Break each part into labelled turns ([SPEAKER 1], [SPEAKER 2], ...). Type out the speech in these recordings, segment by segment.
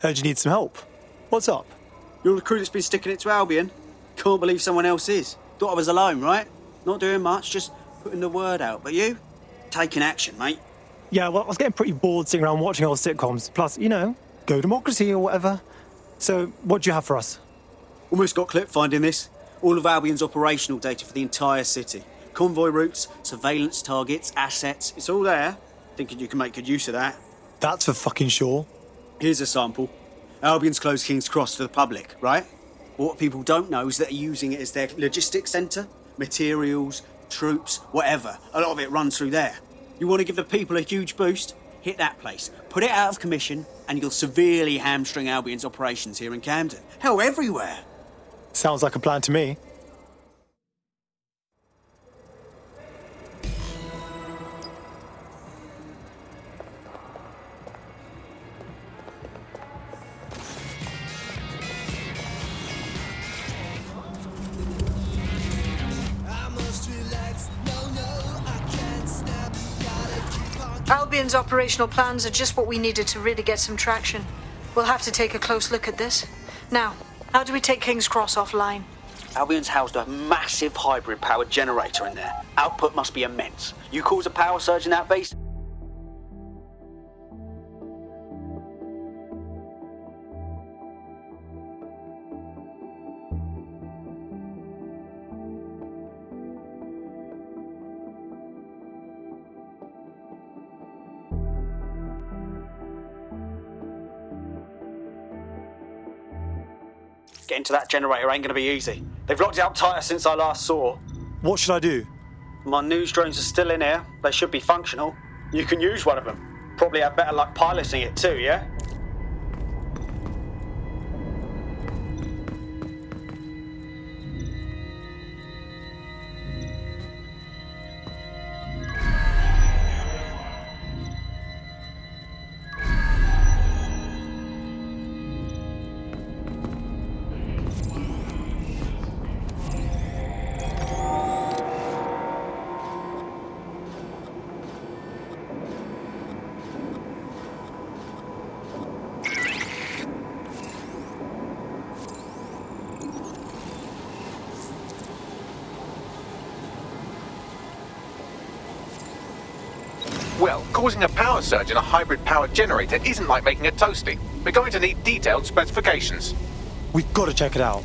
[SPEAKER 1] Heard you need some help. What's up?
[SPEAKER 2] Your recruiter's been sticking it to Albion. Can't believe someone else is. Thought I was alone, right? Not doing much, just putting the word out. But you? Taking action, mate.
[SPEAKER 1] Yeah, well, I was getting pretty bored sitting around watching old sitcoms. Plus, go democracy or whatever. So, what do you have for us?
[SPEAKER 2] Almost got clipped finding this. All of Albion's operational data for the entire city. Convoy routes, surveillance targets, assets. It's all there. Thinking you can make good use of that.
[SPEAKER 1] That's for fucking sure.
[SPEAKER 2] Here's a sample. Albion's closed King's Cross to the public, right? What people don't know is that they're using it as their logistics centre. Materials, troops, whatever. A lot of it runs through there. You want to give the people a huge boost? Hit that place. Put it out of commission, and you'll severely hamstring Albion's operations here in Camden. Hell, everywhere.
[SPEAKER 1] Sounds like a plan to me.
[SPEAKER 3] Albion's operational plans are just what we needed to really get some traction. We'll have to take a close look at this. Now, how do we take King's Cross offline?
[SPEAKER 2] Albion's housed a massive hybrid powered generator in there. Output must be immense. You cause a power surge in that base? Getting to that generator ain't gonna be easy. They've locked it up tighter since I last saw.
[SPEAKER 1] What should I do?
[SPEAKER 2] My news drones are still in here. They should be functional. You can use one of them. Probably have better luck piloting it too, yeah?
[SPEAKER 4] Well, causing a power surge in a hybrid powered generator isn't like making a toasty. We're going to need detailed specifications.
[SPEAKER 1] We've got to check it out.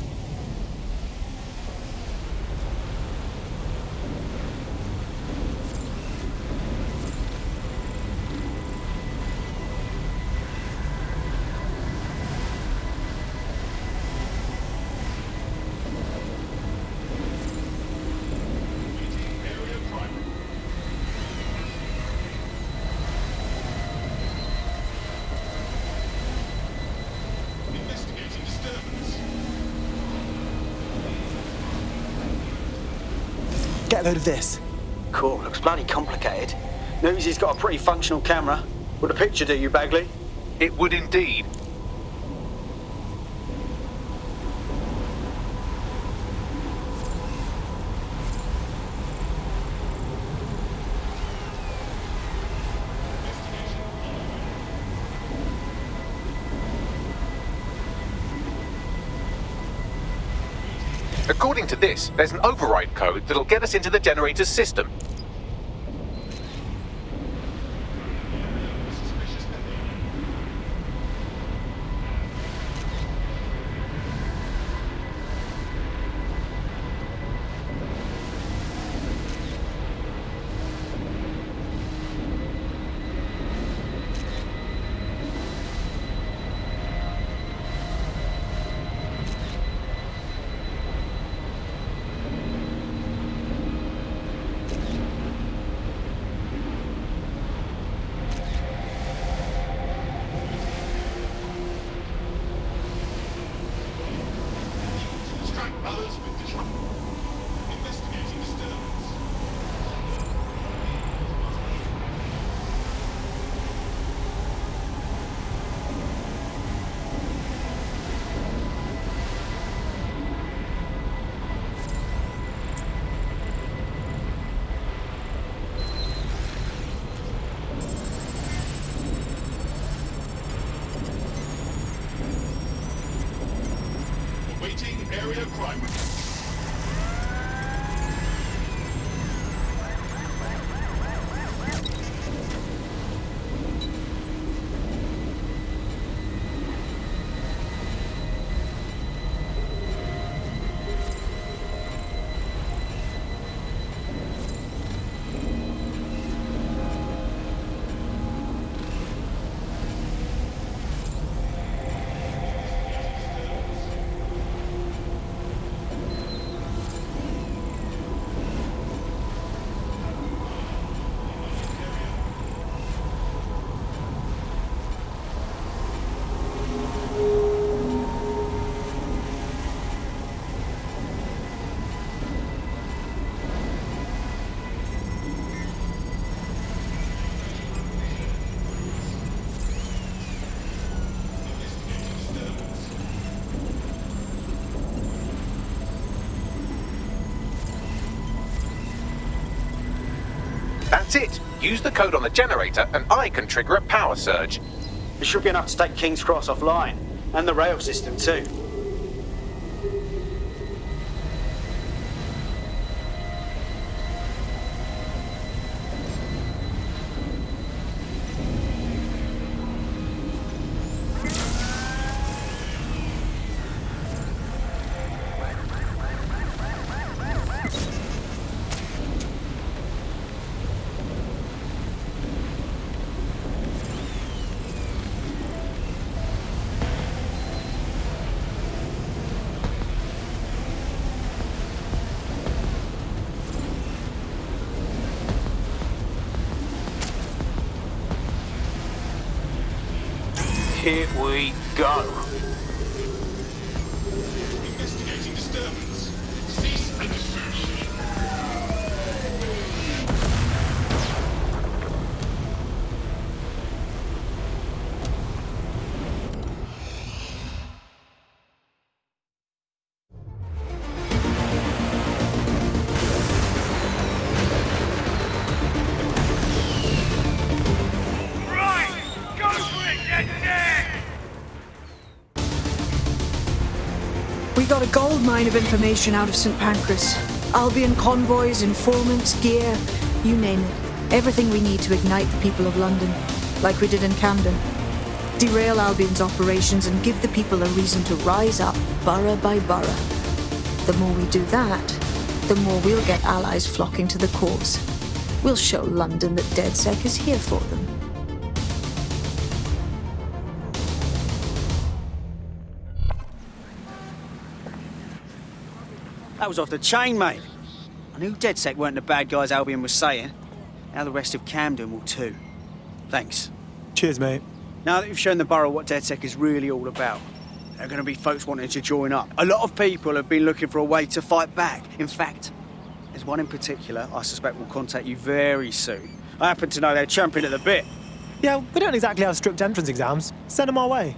[SPEAKER 1] Get a load of this.
[SPEAKER 2] Cool, looks bloody complicated. Newsy's got a pretty functional camera. Would a picture do you, Bagley?
[SPEAKER 4] It would indeed. According to this, there's an override code that'll get us into the generator's system.
[SPEAKER 5] Area crime.
[SPEAKER 4] That's it. Use the code on the generator and I can trigger a power surge.
[SPEAKER 2] It should be enough to take King's Cross offline. And the rail system too. Here we go.
[SPEAKER 5] Investigating disturbance. Cease and desist.
[SPEAKER 3] We got a gold mine of information out of St. Pancras. Albion convoys, informants, gear, you name it. Everything we need to ignite the people of London, like we did in Camden. Derail Albion's operations and give the people a reason to rise up, borough by borough. The more we do that, the more we'll get allies flocking to the cause. We'll show London that DedSec is here for them.
[SPEAKER 2] That was off the chain, mate. I knew DedSec weren't the bad guys Albion was saying. Now the rest of Camden will too. Thanks.
[SPEAKER 1] Cheers, mate.
[SPEAKER 2] Now that you've shown the borough what DedSec is really all about, there are going to be folks wanting to join up. A lot of people have been looking for a way to fight back. In fact, there's one in particular I suspect will contact you very soon. I happen to know they're champing at the bit.
[SPEAKER 1] Yeah, we don't exactly have strict entrance exams. Send them our way.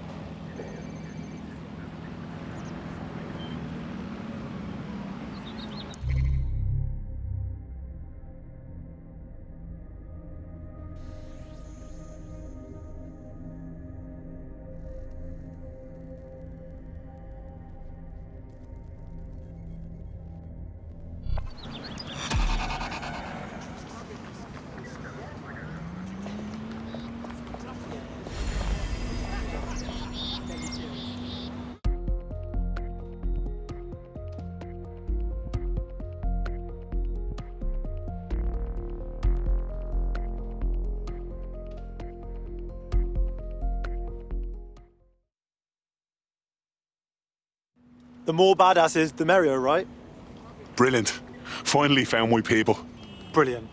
[SPEAKER 1] The more badasses, the merrier, right?
[SPEAKER 6] Brilliant. Finally found my people.
[SPEAKER 1] Brilliant.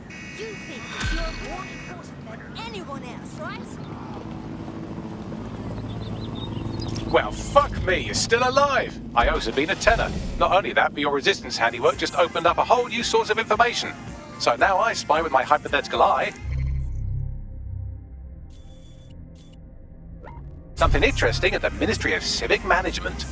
[SPEAKER 7] You think that you're more important than anyone else, right?
[SPEAKER 4] Well, fuck me, you're still alive. I also been a tenor. Not only that, but your resistance handiwork just opened up a whole new source of information. So now I spy with my hypothetical eye. Something interesting at the Ministry of Civic Management.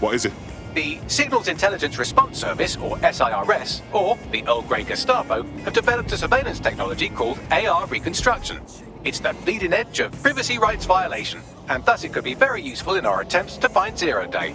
[SPEAKER 6] What is it?
[SPEAKER 4] The Signals Intelligence Response Service, or SIRS, or the Earl Grey Gestapo, have developed a surveillance technology called AR reconstruction. It's the bleeding edge of privacy rights violation, and thus it could be very useful in our attempts to find Zero Day.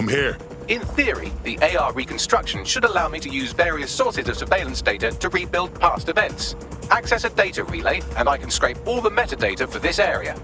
[SPEAKER 6] I'm here.
[SPEAKER 4] In theory, the AR reconstruction should allow me to use various sources of surveillance data to rebuild past events. Access a data relay, and I can scrape all the metadata for this area.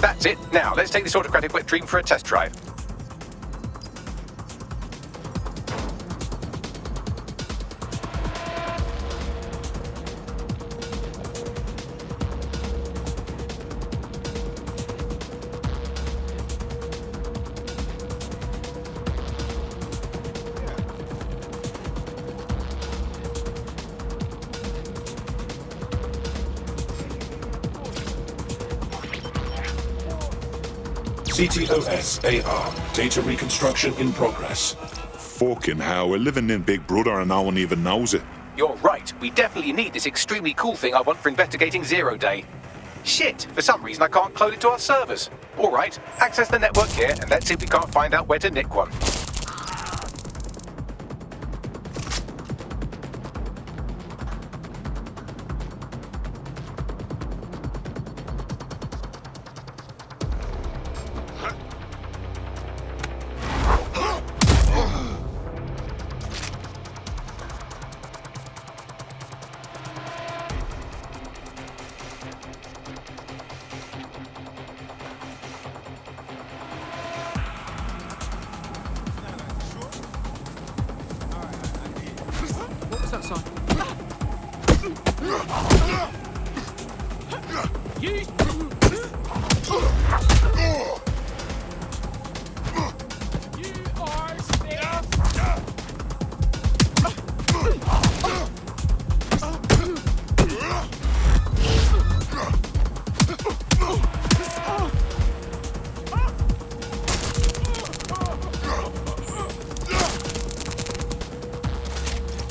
[SPEAKER 4] That's it. Now, let's take this autocratic wet dream for a test drive.
[SPEAKER 5] CTOS AR. Data reconstruction in progress.
[SPEAKER 6] Fucking hell, we're living in Big Brother and no one even knows it.
[SPEAKER 4] You're right. We definitely need this extremely cool thing I want for investigating Zero Day. Shit, for some reason I can't clone it to our servers. All right, access the network here and let's see if we can't find out where to nick one.
[SPEAKER 3] What was that sign?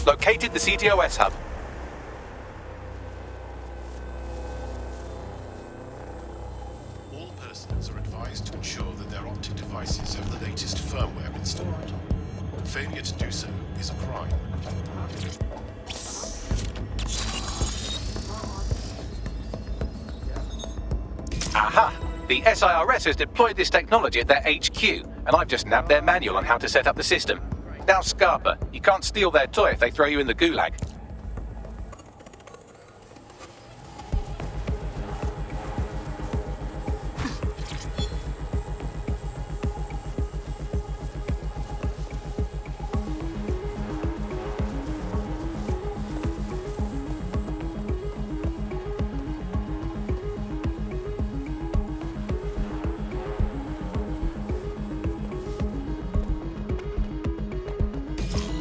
[SPEAKER 4] Located the CTOS hub.
[SPEAKER 5] All persons are advised to ensure that their optic devices have the latest firmware installed. Failure to do so is a crime.
[SPEAKER 4] Aha! The SIRS has deployed this technology at their HQ, and I've just nabbed their manual on how to set up the system. Now, Scarpa, you can't steal their toy if they throw you in the gulag.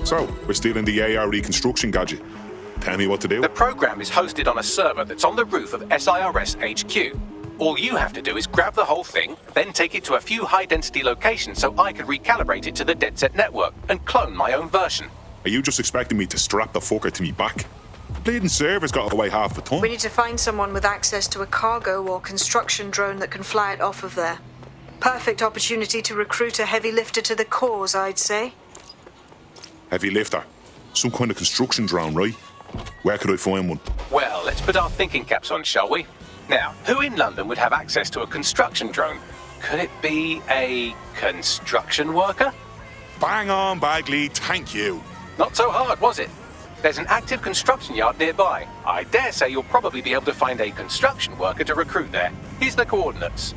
[SPEAKER 6] So, we're stealing the AR reconstruction gadget. Tell me what to do.
[SPEAKER 4] The program is hosted on a server that's on the roof of SIRS HQ. All you have to do is grab the whole thing, then take it to a few high-density locations so I can recalibrate it to the DedSet network and clone my own version.
[SPEAKER 6] Are you just expecting me to strap the fucker to me back? The bleeding server's got away half a ton.
[SPEAKER 3] We need to find someone with access to a cargo or construction drone that can fly it off of there. Perfect opportunity to recruit a heavy lifter to the cause, I'd say.
[SPEAKER 6] Heavy lifter. Some kind of construction drone, right? Where could I find one?
[SPEAKER 4] Well, let's put our thinking caps on, shall we? Now, who in London would have access to a construction drone? Could it be a construction worker?
[SPEAKER 6] Bang on, Bagley, thank you.
[SPEAKER 4] Not so hard, was it? There's an active construction yard nearby. I dare say you'll probably be able to find a construction worker to recruit there. Here's the coordinates.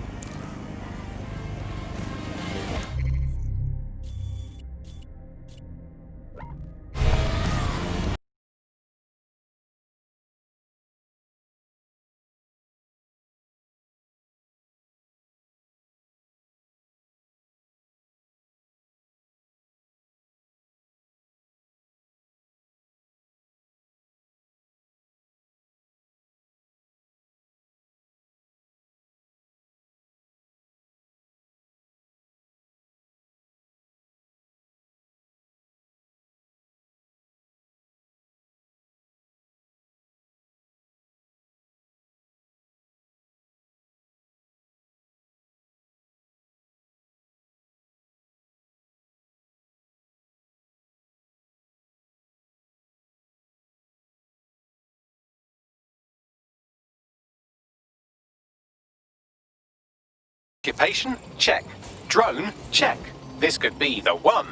[SPEAKER 4] Occupation? Check. Drone? Check. This could be the one.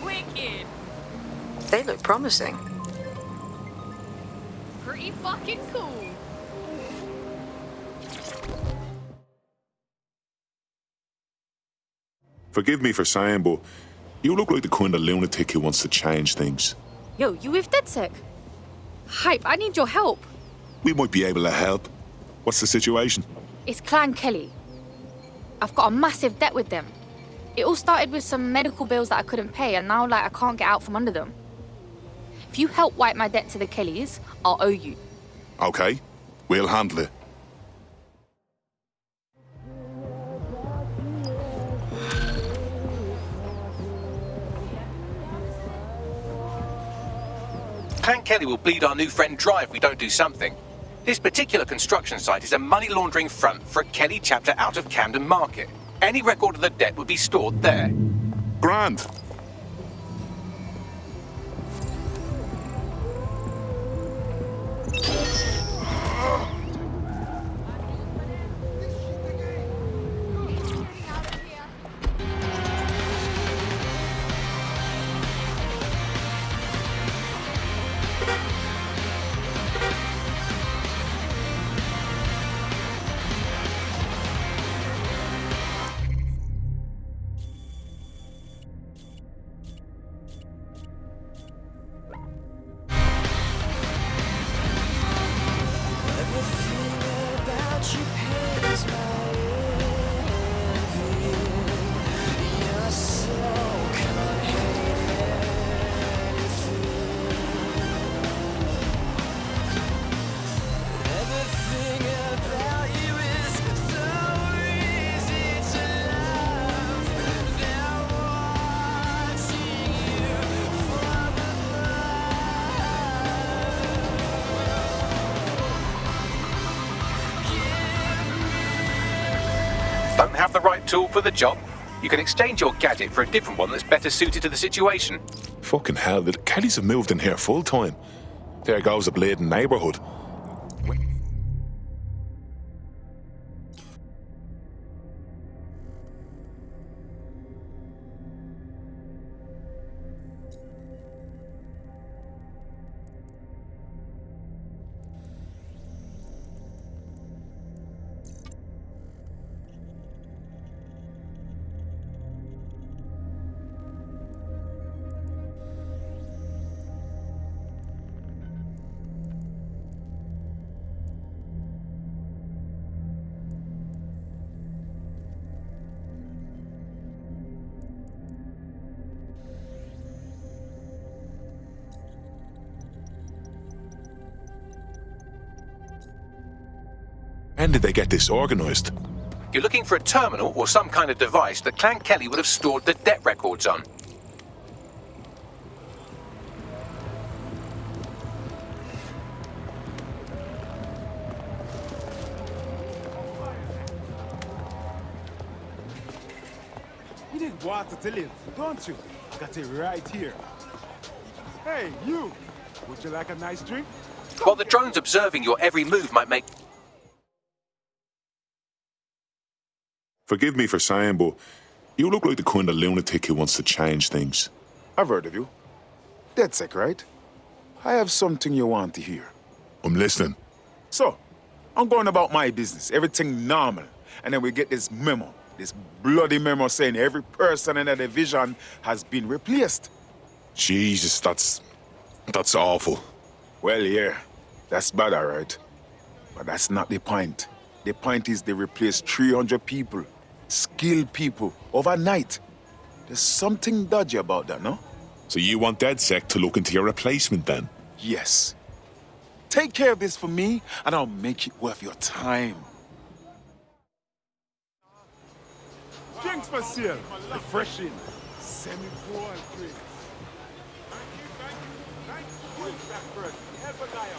[SPEAKER 7] Wicked.
[SPEAKER 3] They look promising.
[SPEAKER 7] Pretty fucking cool.
[SPEAKER 6] Forgive me for saying, but you look like the kind of lunatic who wants to change things.
[SPEAKER 8] Yo, you with DedSec? Hype, I need your help.
[SPEAKER 6] We might be able to help. What's the situation?
[SPEAKER 8] It's Clan Kelly. I've got a massive debt with them. It all started with some medical bills that I couldn't pay, and now, I can't get out from under them. If you help wipe my debt to the Kellys, I'll owe you.
[SPEAKER 6] Okay, we'll handle it.
[SPEAKER 4] Clan Kelly will bleed our new friend dry if we don't do something. This particular construction site is a money laundering front for a Kelly chapter out of Camden Market. Any record of the debt would be stored there.
[SPEAKER 6] Grand.
[SPEAKER 4] Don't have the right tool for the job? You can exchange your gadget for a different one that's better suited to the situation.
[SPEAKER 6] Fucking hell, the Kellys have moved in here full time. There goes a bleeding neighbourhood. When did they get this organised?
[SPEAKER 4] You're looking for a terminal or some kind of device that Clan Kelly would have stored the debt records on.
[SPEAKER 9] You need water to live, don't you? Got it right here. Hey, you! Would you like a nice drink?
[SPEAKER 4] While the drones observing your every move might make...
[SPEAKER 6] Forgive me for saying, but you look like the kind of lunatic who wants to change things.
[SPEAKER 9] I've heard of you. Dead sick, right? I have something you want to hear.
[SPEAKER 6] I'm listening.
[SPEAKER 9] So, I'm going about my business, everything normal. And then we get this memo, this bloody memo saying every person in the division has been replaced.
[SPEAKER 6] Jesus, that's awful.
[SPEAKER 9] Well, yeah, that's bad, all right. But that's not the point. The point is they replaced 300 people, skilled people, overnight. There's something dodgy about that, no?
[SPEAKER 6] So you want DedSec to look into your replacement then?
[SPEAKER 9] Yes. Take care of this for me, and I'll make it worth your time. Drinks for sale, refreshing, semi-boiled drinks. Thank you, Blackbird. Have a lion.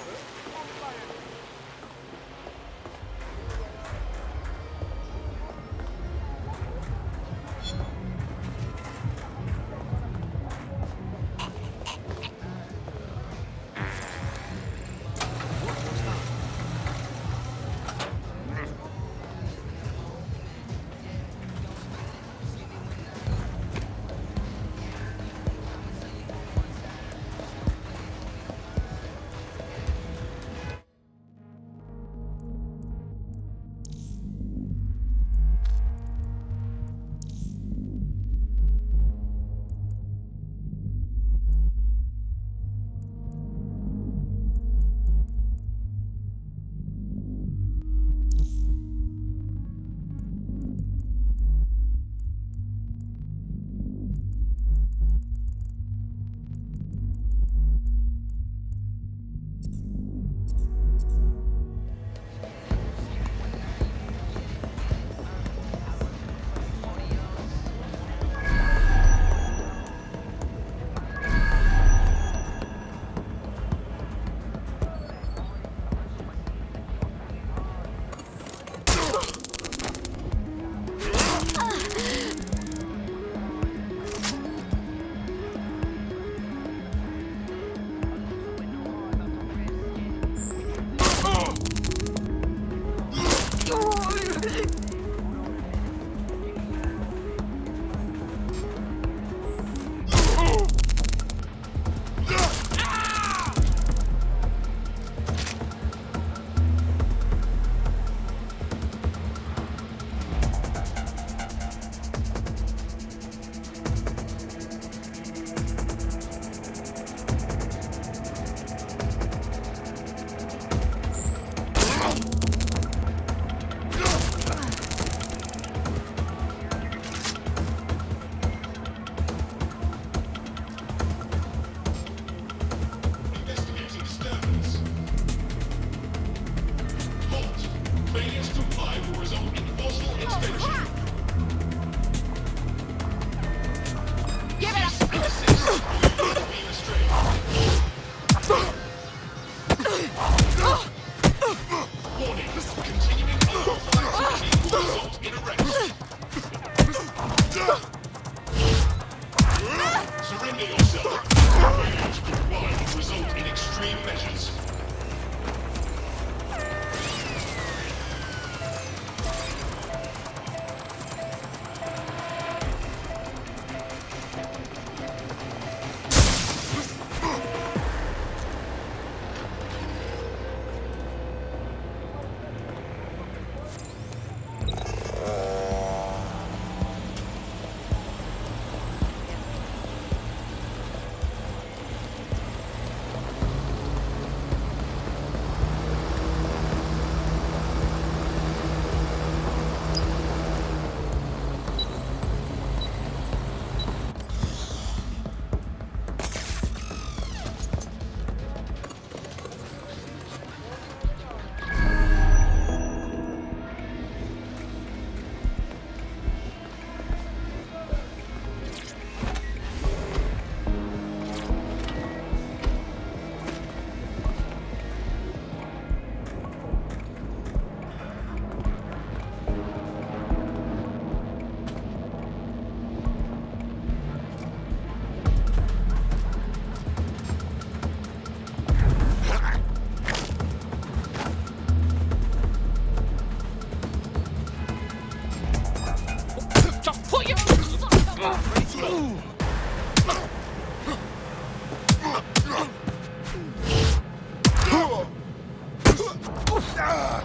[SPEAKER 7] I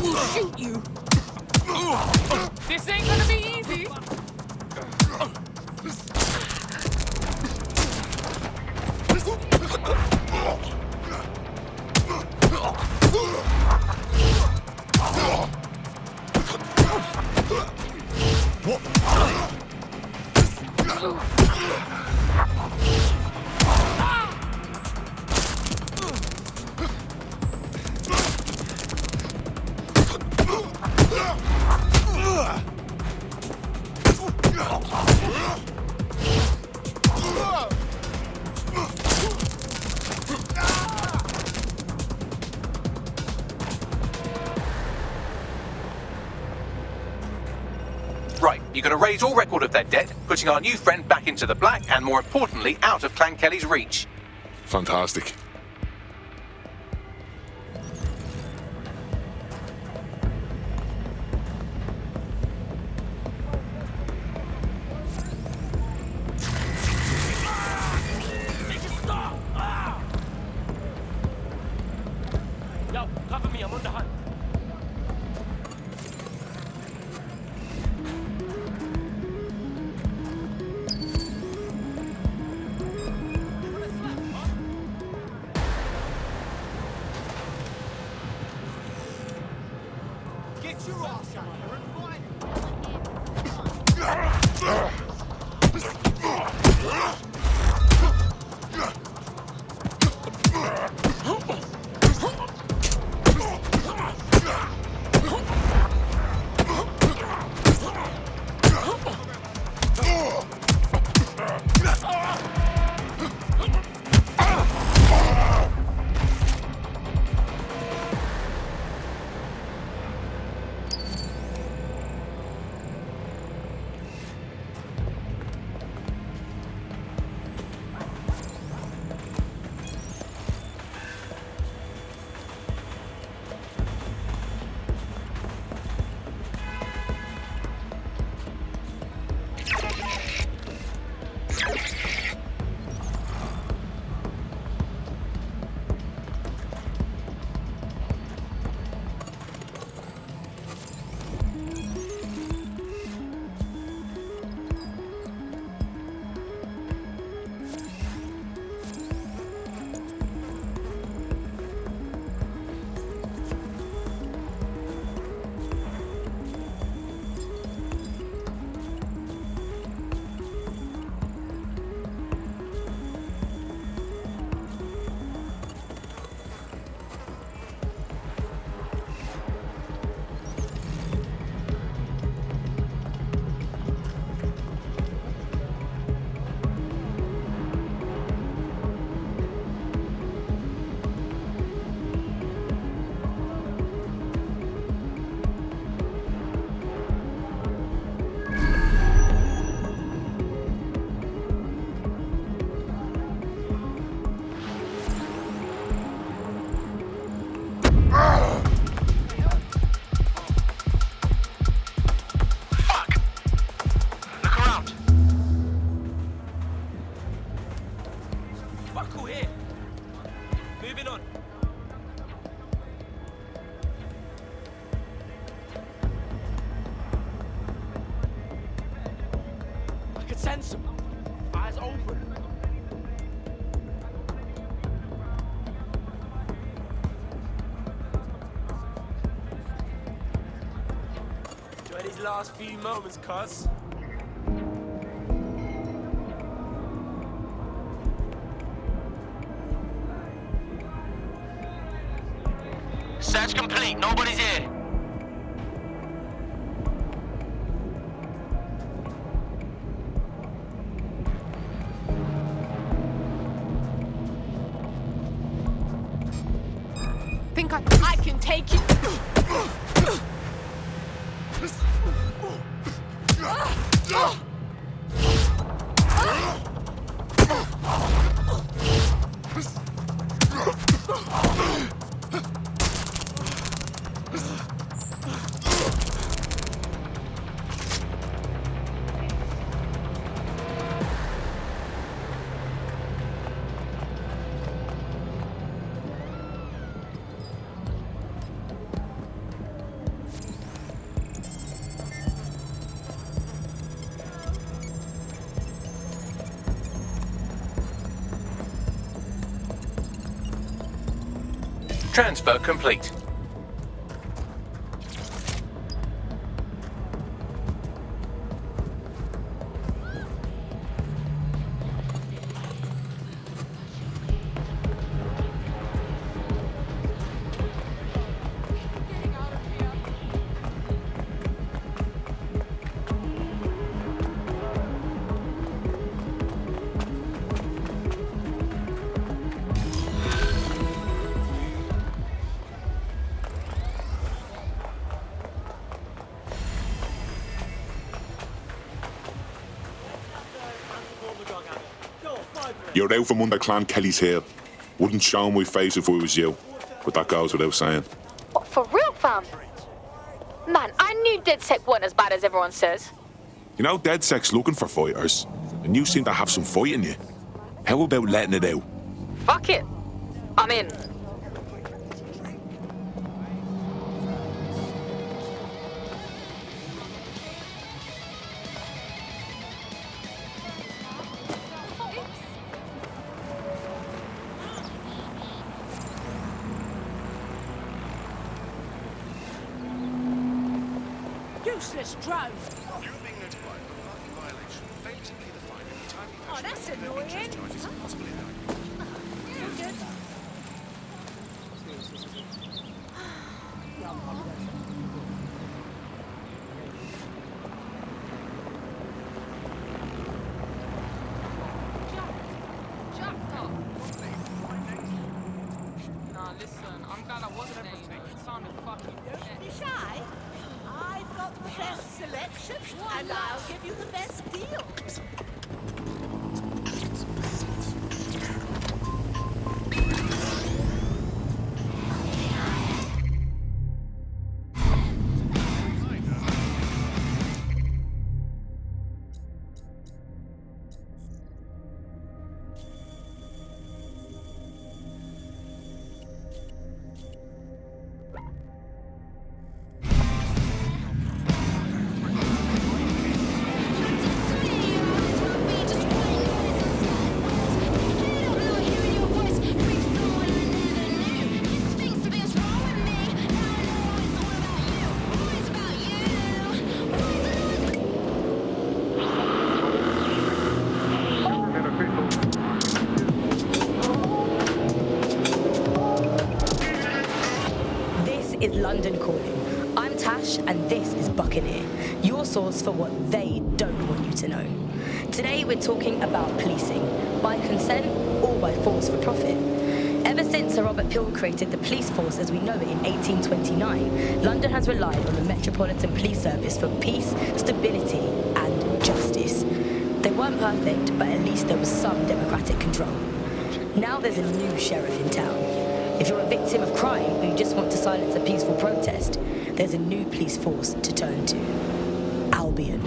[SPEAKER 7] will shoot you. This ain't gonna be easy.
[SPEAKER 4] Right, you're going to raise all record of their debt, putting our new friend back into the black and, more importantly, out of Clan Kelly's reach.
[SPEAKER 6] Fantastic.
[SPEAKER 7] Make it stop! Yo, cover me, I'm on the hunt. Get your ass out here and find Buckle here. Moving on. I can sense him. Eyes open. Enjoy these last few moments, cuz. Search complete. Nobody's here. Think I can take you.
[SPEAKER 4] Transfer complete.
[SPEAKER 6] You're out from under Clan Kelly's hair. Wouldn't show my face if I was you, but that goes without saying.
[SPEAKER 8] What, for real, fam? Man, I knew DedSec weren't as bad as everyone says.
[SPEAKER 6] You know, DedSec's looking for fighters, and you seem to have some fight in you. How about letting it out?
[SPEAKER 8] Fuck it. I'm in.
[SPEAKER 7] Useless drone.
[SPEAKER 5] You're being notified of a parking violation. Fail to pay the fine in a timely
[SPEAKER 7] Oh,
[SPEAKER 5] fashion.
[SPEAKER 7] that's
[SPEAKER 5] No
[SPEAKER 7] annoying.
[SPEAKER 5] interest charges are possible in that.
[SPEAKER 10] Nah, listen, I'm glad I wasn't there, you know. It sounded fucking
[SPEAKER 7] Don't be shy. I've got the best selection, and I'll give you the best deal.
[SPEAKER 11] Is London Calling. I'm Tash, and this is Buccaneer, your source for what they don't want you to know. Today we're talking about policing, by consent or by force for profit. Ever since Sir Robert Peel created the police force as we know it in 1829, London has relied on the Metropolitan Police Service for peace, stability, and justice. They weren't perfect, but at least there was some democratic control. Now there's a new sheriff in town. If you're a victim of crime or you just want to silence a peaceful protest, there's a new police force to turn to. Albion.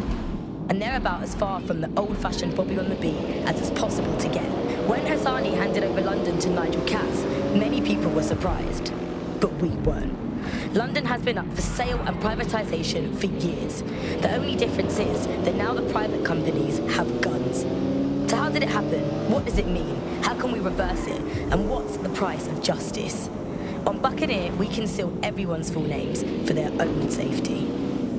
[SPEAKER 11] And they're about as far from the old-fashioned Bobby on the beat as it's possible to get. When Hassani handed over London to Nigel Cass, many people were surprised. But we weren't. London has been up for sale and privatisation for years. The only difference is that now the private companies have guns. So how did it happen? What does it mean? How can we reverse it? And what's the price of justice? On Buccaneer, we conceal everyone's full names for their own safety.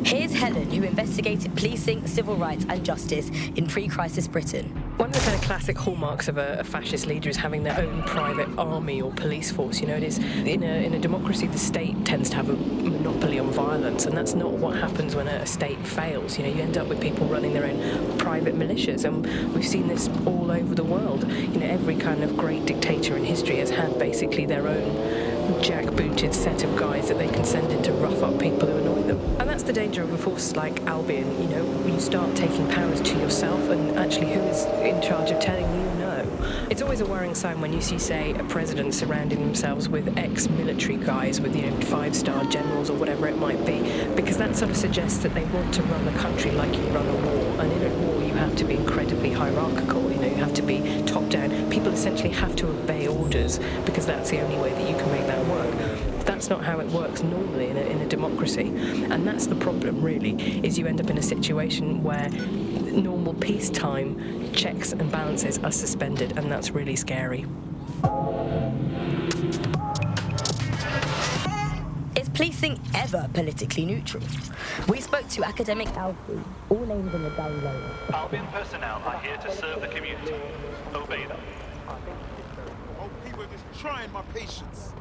[SPEAKER 11] Here's Helen, who investigated policing, civil rights and justice in pre-crisis Britain.
[SPEAKER 12] One of the kind of classic hallmarks of a fascist leader is having their own private army or police force. You know, it is in a democracy, the state tends to have a monopoly on violence, and that's not what happens when a state fails. You know, you end up with people running their own private militias, and we've seen this all over the world. You know, every kind of great dictator in history has had basically their own jackbooted set of guys that they can send in to rough up people who annoy them. And that's the danger of a force like Albion. You know, when you start taking powers to yourself, and actually who is in charge of telling you no. It's always a worrying sign when you see, say, a president surrounding themselves with ex-military guys, with, you know, 5-star generals or whatever it might be, because that sort of suggests that they want to run the country like you run a war. And in a war, you have to be incredibly hierarchical. You know, you have to be top-down. People essentially have to obey orders because that's the only way that you can make that work. That's not how it works normally in a democracy. And that's the problem, really, is you end up in a situation where normal peacetime checks and balances are suspended, and that's really scary.
[SPEAKER 11] policing ever politically neutral? We spoke to academic Alfie, all names in the down low.
[SPEAKER 13] Albion personnel are here to serve the community. Obey them.
[SPEAKER 9] Oh, people are just trying my patience.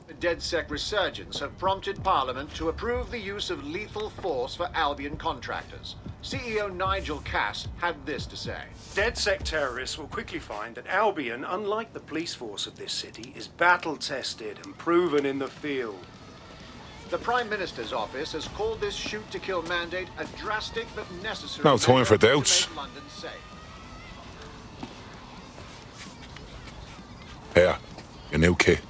[SPEAKER 14] The DedSec resurgence have prompted Parliament to approve the use of lethal force for Albion contractors. CEO Nigel Cass had this to say.
[SPEAKER 15] DedSec terrorists will quickly find that Albion, unlike the police force of this city, is battle-tested and proven in the field.
[SPEAKER 14] The Prime Minister's office has called this shoot-to-kill mandate a drastic but necessary
[SPEAKER 6] No time for
[SPEAKER 14] measure to
[SPEAKER 6] doubts.
[SPEAKER 14] make London safe.
[SPEAKER 6] Here, your new kit.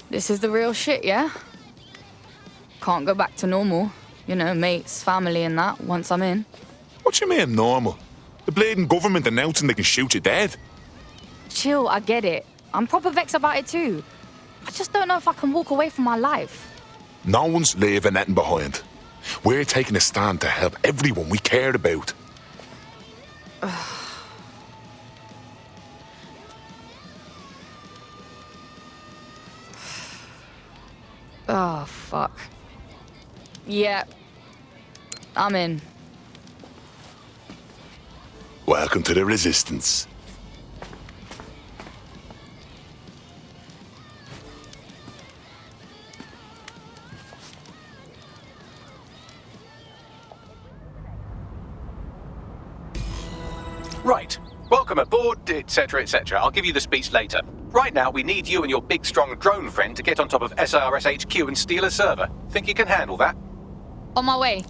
[SPEAKER 8] This is the real shit, yeah? Can't go back to normal. You know, mates, family and that, once I'm in.
[SPEAKER 6] What you mean, normal? The bleeding government announcing they can shoot you dead.
[SPEAKER 8] Chill, I get it. I'm proper vexed about it too. I just don't know if I can walk away from my life.
[SPEAKER 6] No one's leaving anything behind. We're taking a stand to help everyone we cared about.
[SPEAKER 8] Oh, fuck. Yeah. I'm in.
[SPEAKER 6] Welcome to the Resistance.
[SPEAKER 4] Right. Welcome aboard, etc., etc. I'll give you the speech later. Right now, we need you and your big, strong drone friend to get on top of SIRS HQ and steal a server. Think you can handle that?
[SPEAKER 8] On my way.